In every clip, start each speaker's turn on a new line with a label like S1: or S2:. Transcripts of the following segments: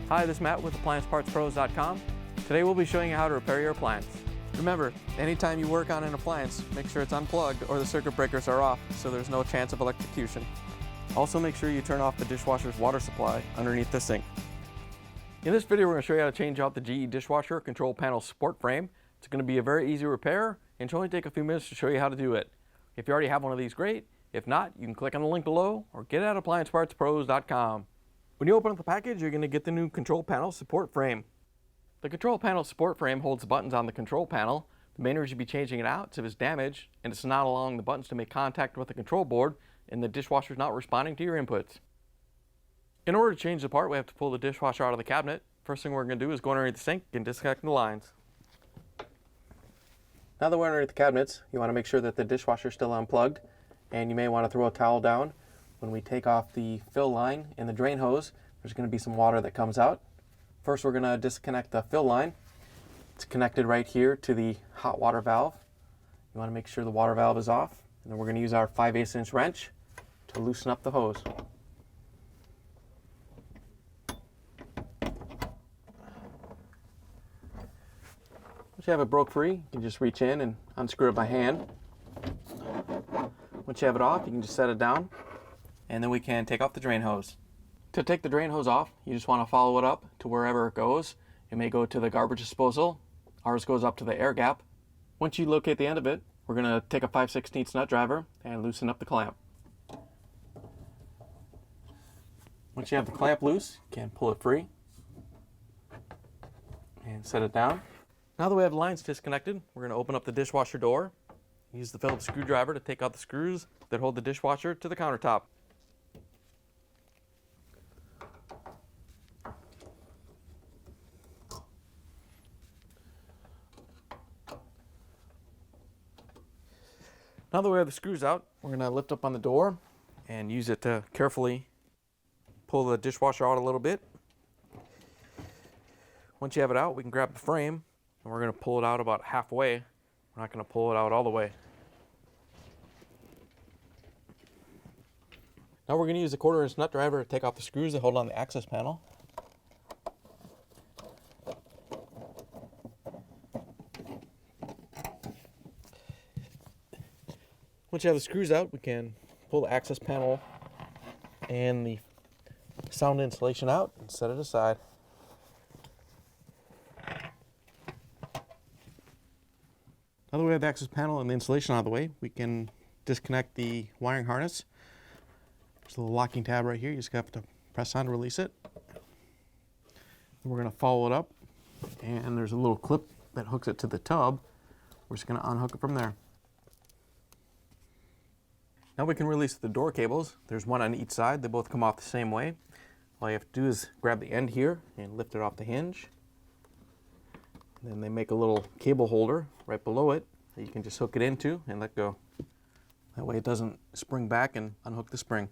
S1: Hi, this is Matt with AppliancePartsPros.com. Today we'll be showing you how to repair your appliance. Remember, anytime you work on an appliance, make sure it's unplugged or the circuit breakers are off so there's no chance of electrocution. Also make sure you turn off the dishwasher's water supply underneath the sink. In this video we're going to show you how to change out the GE Dishwasher control panel support frame. It's going to be a very easy repair and should only take a few minutes to show you how to do it. If you already have one of these, great. If not, you can click on the link below or get it at AppliancePartsPros.com. When you open up the package, you're going to get the new control panel support frame. The control panel support frame holds the buttons on the control panel. The main reason you'd be changing it out is if it's damaged and it's not allowing the buttons to make contact with the control board and the dishwasher is not responding to your inputs. In order to change the part, we have to pull the dishwasher out of the cabinet. First thing we're going to do is go underneath the sink and disconnect the lines. Now that we're underneath the cabinets, you want to make sure that the dishwasher is still unplugged, and you may want to throw a towel down. When we take off the fill line and the drain hose, there's going to be some water that comes out. First, we're going to disconnect the fill line. It's connected right here to the hot water valve. You want to make sure the water valve is off, and then we're going to use our 5/8" wrench to loosen up the hose. Once you have it broke free, you can just reach in and unscrew it by hand. Once you have it off, you can just set it down, and then we can take off the drain hose. To take the drain hose off, you just want to follow it up to wherever it goes. It may go to the garbage disposal. Ours goes up to the air gap. Once you locate the end of it, we're going to take a 5/16 nut driver and loosen up the clamp. Once you have the clamp loose, you can pull it free and set it down. Now that we have the lines disconnected, we're going to open up the dishwasher door. Use the Phillip screwdriver to take out the screws that hold the dishwasher to the countertop. Now that we have the screws out, we're going to lift up on the door and use it to carefully pull the dishwasher out a little bit. Once you have it out, we can grab the frame and we're going to pull it out about halfway. We're not going to pull it out all the way. Now we're going to use a 1/4" nut driver to take off the screws that hold on the access panel. Once you have the screws out, we can pull the access panel and the sound insulation out and set it aside. Now that we have the access panel and the insulation out of the way, we can disconnect the wiring harness. There's a little locking tab right here. You just have to press on to release it. And we're going to follow it up, and there's a little clip that hooks it to the tub. We're just going to unhook it from there. Now we can release the door cables. There's one on each side. They both come off the same way. All you have to do is grab the end here and lift it off the hinge. And then they make a little cable holder right below it that you can just hook it into and let go. That way it doesn't spring back and unhook the spring.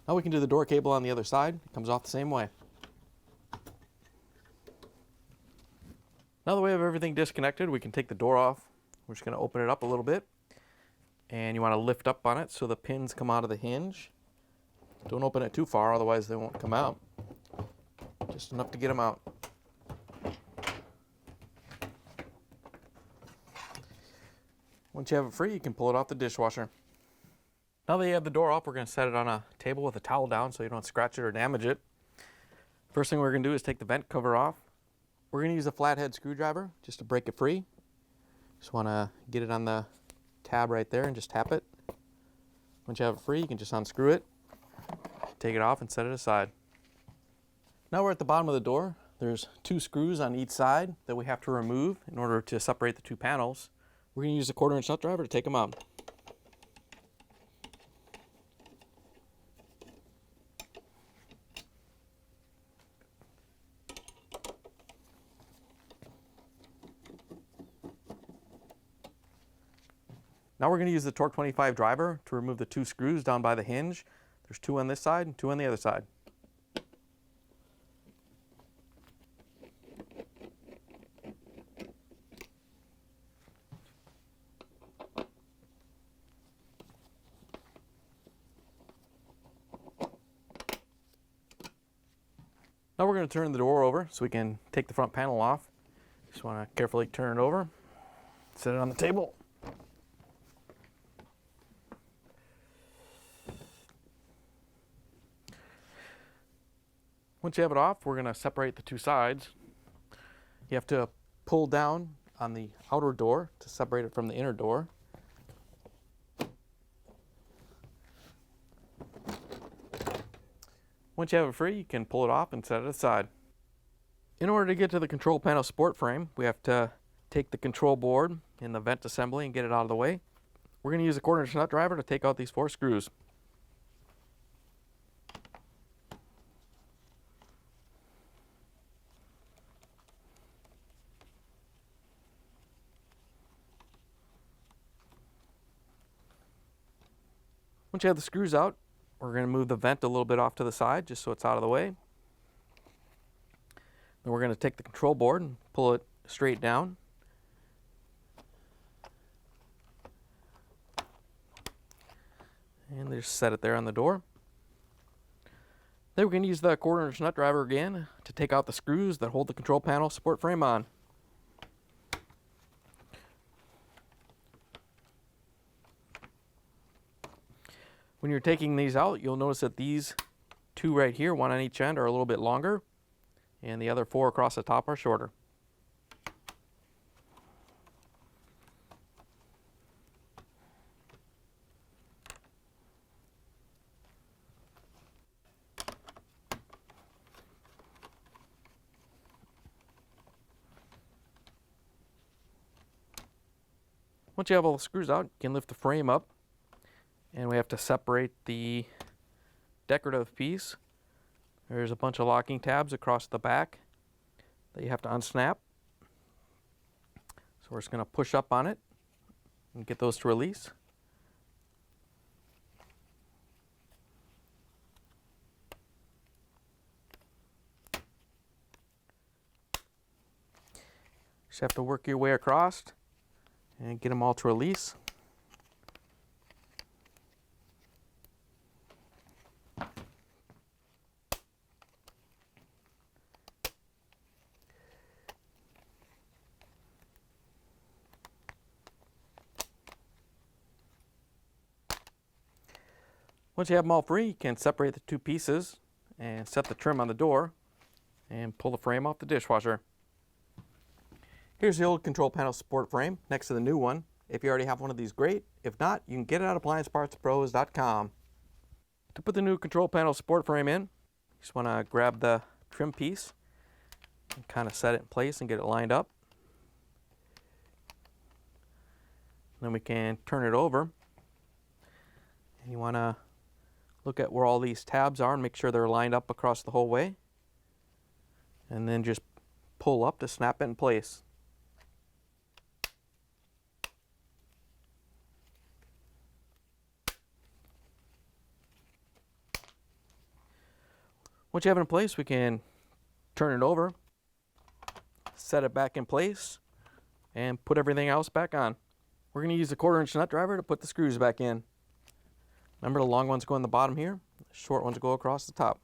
S1: Now we can do the door cable on the other side. It comes off the same way. Now that we have everything disconnected, we can take the door off. We're just going to open it up a little bit. And you want to lift up on it so the pins come out of the hinge. Don't open it too far, otherwise they won't come out. Just enough to get them out. Once you have it free, you can pull it off the dishwasher. Now that you have the door off, we're going to set it on a table with a towel down so you don't scratch it or damage it. First thing we're going to do is take the vent cover off. We're going to use a flathead screwdriver just to break it free. Just want to get it on the tab right there and just tap it. Once you have it free, you can just unscrew it, take it off and set it aside. Now we're at the bottom of the door. There's 2 screws on each side that we have to remove in order to separate the 2 panels. We're going to use a 1/4" nut driver to take them out. Now we're going to use the Torx 25 driver to remove the 2 screws down by the hinge. There's 2 on this side and 2 on the other side. Now we're going to turn the door over so we can take the front panel off. Just want to carefully turn it over, set it on the table. Once you have it off, we're going to separate the two sides. You have to pull down on the outer door to separate it from the inner door. Once you have it free, you can pull it off and set it aside. In order to get to the control panel support frame, we have to take the control board and the vent assembly and get it out of the way. We're going to use a 1/4 inch nut driver to take out these 4 screws. Once you have the screws out, we're going to move the vent a little bit off to the side just so it's out of the way. Then we're going to take the control board and pull it straight down. And just set it there on the door. Then we're going to use the 1/4 inch nut driver again to take out the screws that hold the control panel support frame on. When you're taking these out, you'll notice that these 2 right here, 1 on each end, are a little bit longer, and the other 4 across the top are shorter. Once you have all the screws out, you can lift the frame up, and we have to separate the decorative piece. There's a bunch of locking tabs across the back that you have to unsnap. So we're just going to push up on it and get those to release. Just have to work your way across and get them all to release. Once you have them all free, you can separate the 2 pieces and set the trim on the door and pull the frame off the dishwasher. Here's the old control panel support frame next to the new one. If you already have one of these, great. If not, you can get it at appliancepartspros.com. To put the new control panel support frame in, you just want to grab the trim piece and kind of set it in place and get it lined up. Then we can turn it over. And you want to look at where all these tabs are and make sure they're lined up across the whole way. And then just pull up to snap it in place. Once you have it in place, we can turn it over, set it back in place, and put everything else back on. We're going to use the 1/4 inch nut driver to put the screws back in. Remember, the long ones go on the bottom here, the short ones go across the top.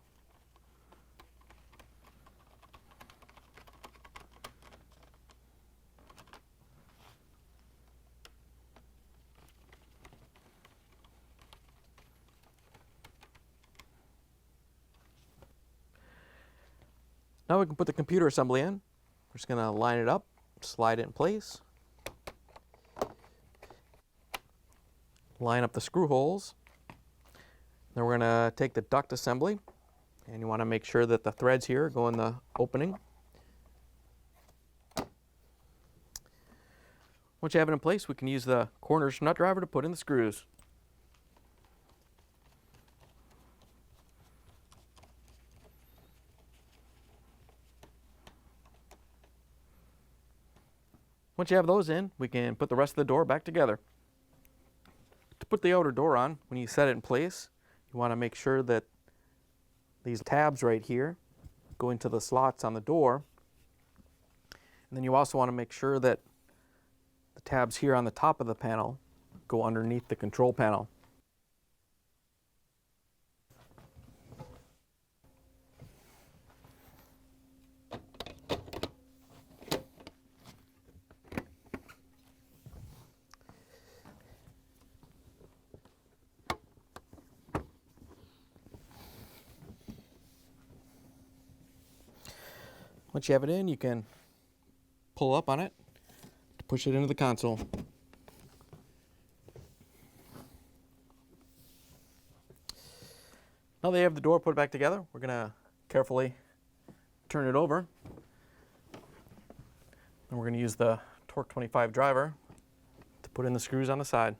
S1: Now we can put the computer assembly in. We're just going to line it up, slide it in place, line up the screw holes. Then we're going to take the duct assembly, and you want to make sure that the threads here go in the opening. Once you have it in place, we can use the 1/4 inch nut driver to put in the screws. Once you have those in, we can put the rest of the door back together. To put the outer door on, when you set it in place, you want to make sure that these tabs right here go into the slots on the door. And then you also want to make sure that the tabs here on the top of the panel go underneath the control panel. Once you have it in, you can pull up on it to push it into the console. Now that you have the door put back together, we're going to carefully turn it over. And we're going to use the Torx 25 driver to put in the screws on the side.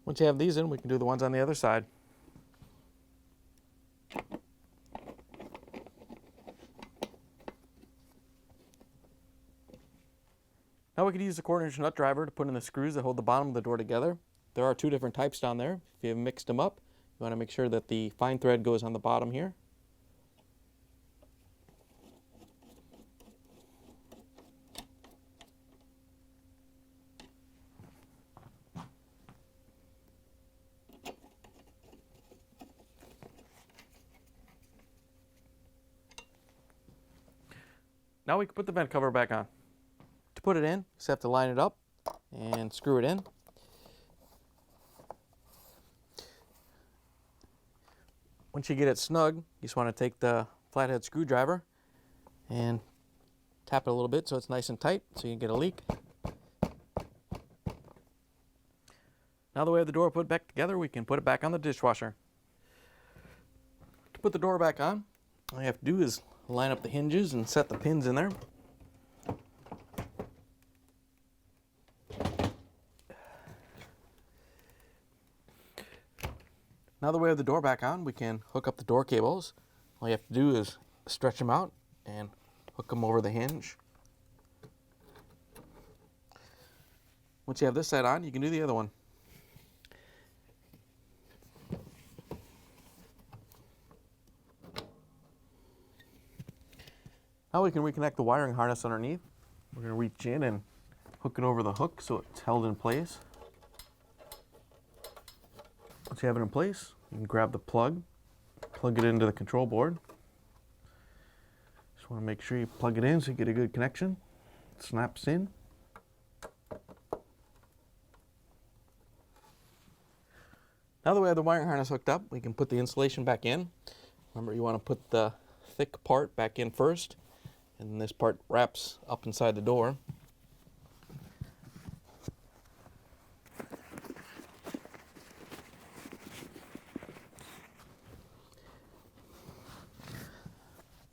S1: Once you have these in, we can do the ones on the other side. Now we could use the 1/4-inch nut driver to put in the screws that hold the bottom of the door together. There are 2 different types down there. If you have mixed them up, you want to make sure that the fine thread goes on the bottom here. Now we can put the vent cover back on. To put it in, you just have to line it up and screw it in. Once you get it snug, you just want to take the flathead screwdriver and tap it a little bit so it's nice and tight so you can get a leak. Now that we have the door put back together, we can put it back on the dishwasher. To put the door back on, all you have to do is line up the hinges and set the pins in there. Now that we have the door back on, we can hook up the door cables. All you have to do is stretch them out and hook them over the hinge. Once you have this side on, you can do the other one. Now we can reconnect the wiring harness underneath. We're going to reach in and hook it over the hook so it's held in place. Once you have it in place, you can grab the plug it into the control board. Just want to make sure you plug it in so you get a good connection. It snaps in. Now that we have the wiring harness hooked up, we can put the insulation back in. Remember, you want to put the thick part back in first, and this part wraps up inside the door.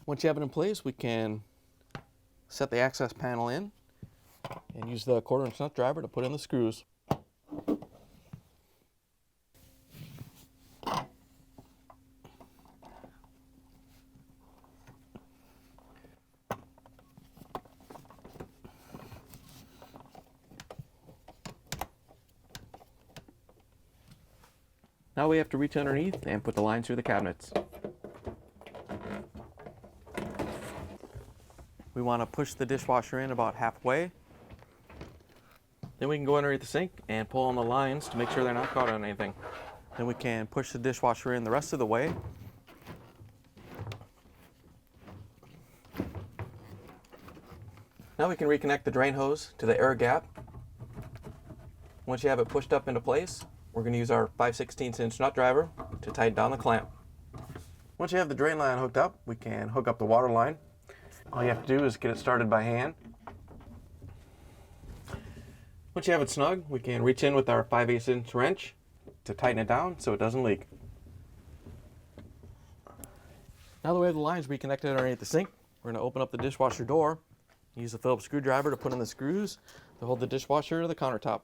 S1: Once you have it in place, we can set the access panel in and use the 1/4-inch nut driver to put in the screws. Now we have to reach underneath and put the lines through the cabinets. We want to push the dishwasher in about halfway. Then we can go underneath the sink and pull on the lines to make sure they're not caught on anything. Then we can push the dishwasher in the rest of the way. Now we can reconnect the drain hose to the air gap. Once you have it pushed up into place, we're going to use our 5/16" nut driver to tighten down the clamp. Once you have the drain line hooked up, we can hook up the water line. All you have to do is get it started by hand. Once you have it snug, we can reach in with our 5/8" wrench to tighten it down so it doesn't leak. Now that we have the lines reconnected underneath the sink, we're going to open up the dishwasher door. Use the Phillip screwdriver to put in the screws to hold the dishwasher to the countertop.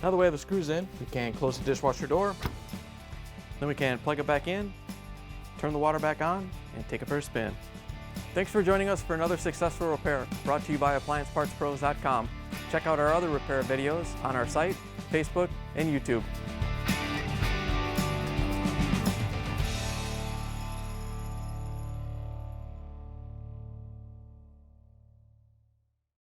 S1: Now that we have the screws in, we can close the dishwasher door. Then we can plug it back in, turn the water back on, and take it for a spin. Thanks for joining us for another successful repair brought to you by AppliancePartsPros.com. Check out our other repair videos on our site, Facebook, and YouTube.